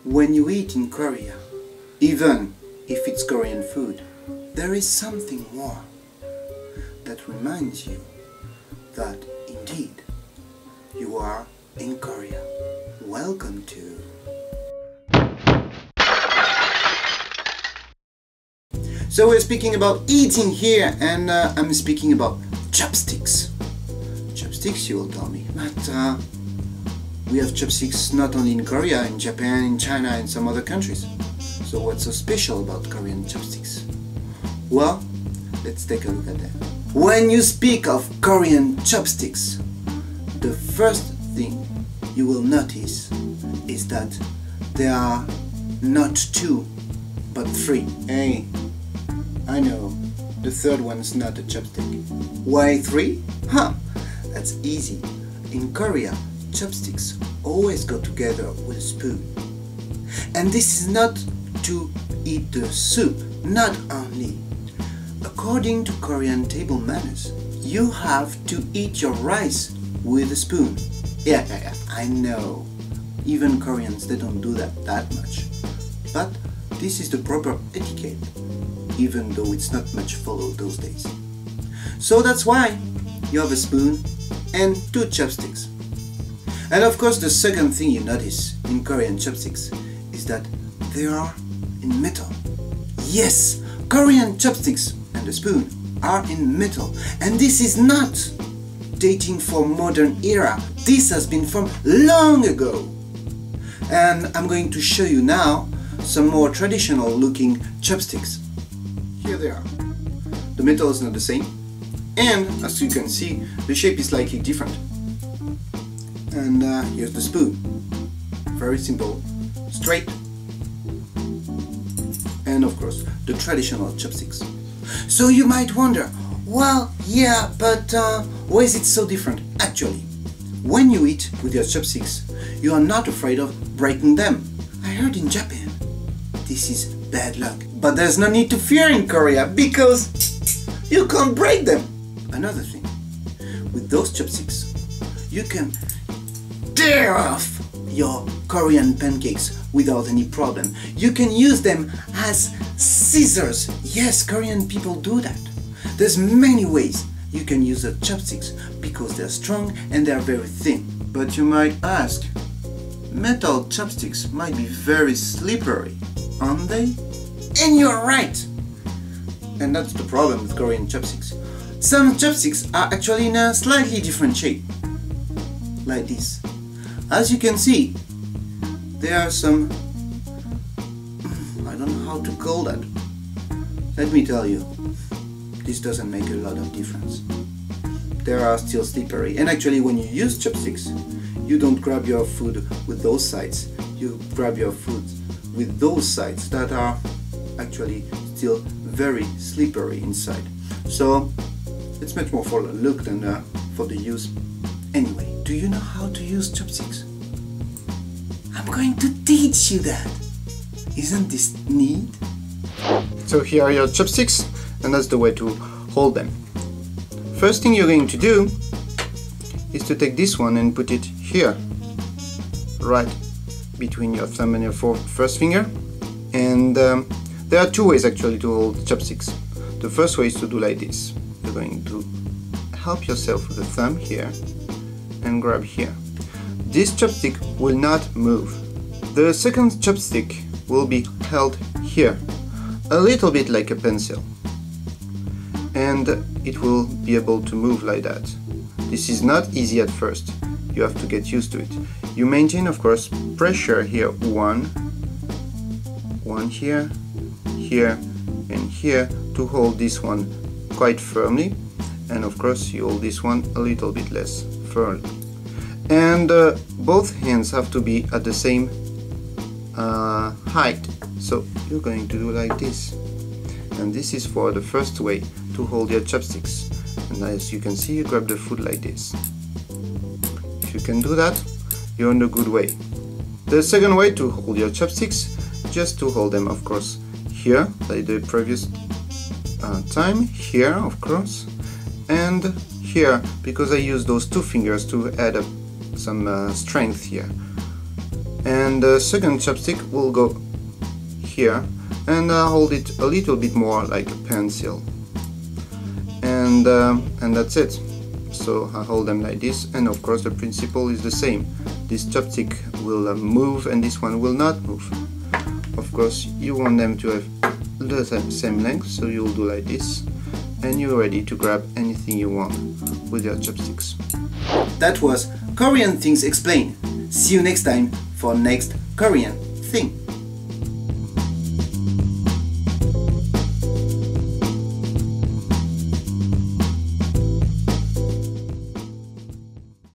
When you eat in Korea, even if it's Korean food, there is something more that reminds you that indeed you are in Korea. Welcome to... So we're speaking about eating here, and I'm speaking about chopsticks. Chopsticks, you will tell me, but we have chopsticks not only in Korea, in Japan, in China, and some other countries. So what's so special about Korean chopsticks? Well, let's take a look at that. When you speak of Korean chopsticks, the first thing you will notice is that there are not two, but three. Hey, I know, the third one's not a chopstick. Why three? That's easy. In Korea, chopsticks always go together with a spoon. And this is not to eat the soup, not only. According to Korean table manners, you have to eat your rice with a spoon. Yeah, I know. Even Koreans, they don't do that much. But this is the proper etiquette, even though it's not much followed those days. So that's why you have a spoon and two chopsticks. And of course, the second thing you notice in Korean chopsticks is that they are in metal. Yes, Korean chopsticks and the spoon are in metal, and this is not dating for modern era. This has been from long ago. And I'm going to show you now some more traditional looking chopsticks. Here they are. The metal is not the same, and as you can see, the shape is slightly different. And here's the spoon. Very simple, straight, and of course the traditional chopsticks. So you might wonder, well, yeah, but why is it so different? Actually, when you eat with your chopsticks, you are not afraid of breaking them. I heard in Japan this is bad luck, but there's no need to fear in Korea because you can't break them. Another thing, with those chopsticks, you can tear off your Korean pancakes without any problem. You can use them as scissors. Yes, Korean people do that. There's many ways you can use the chopsticks because they're strong and they're very thin. But you might ask, metal chopsticks might be very slippery, aren't they? And you're right! And that's the problem with Korean chopsticks. Some chopsticks are actually in a slightly different shape, like this. As you can see, there are some, I don't know how to call that. Let me tell you, this doesn't make a lot of difference. They are still slippery, and actually when you use chopsticks, you don't grab your food with those sides. You grab your food with those sides that are actually still very slippery inside. So it's much more for the look than for the use. Anyway, do you know how to use chopsticks? I'm going to teach you that. Isn't this neat? So here are your chopsticks, and that's the way to hold them. First thing you're going to do is to take this one and put it here, right between your thumb and your first finger. And there are two ways actually to hold chopsticks. The first way is to do like this. You're going to help yourself with the thumb here and grab here. This chopstick will not move. The second chopstick will be held here, a little bit like a pencil, and it will be able to move like that. This is not easy at first. You have to get used to it. You maintain, of course, pressure here, one here, here, and here to hold this one quite firmly, and of course you hold this one a little bit less firmly. And both hands have to be at the same height. So you're going to do like this. And this is for the first way to hold your chopsticks. And as you can see, you grab the food like this. If you can do that, you're on the good way. The second way to hold your chopsticks, just to hold them, of course, here, like the previous time, here, of course, and here, because I use those two fingers to add up some strength here. and the second chopstick will go here, and hold it a little bit more like a pencil, and that's it. So I hold them like this, and of course the principle is the same. This chopstick will move and this one will not move. Of course you want them to have the same length, so you'll do like this, and you're ready to grab anything you want with your chopsticks. That was Korean Things Explained. See you next time for next Korean thing.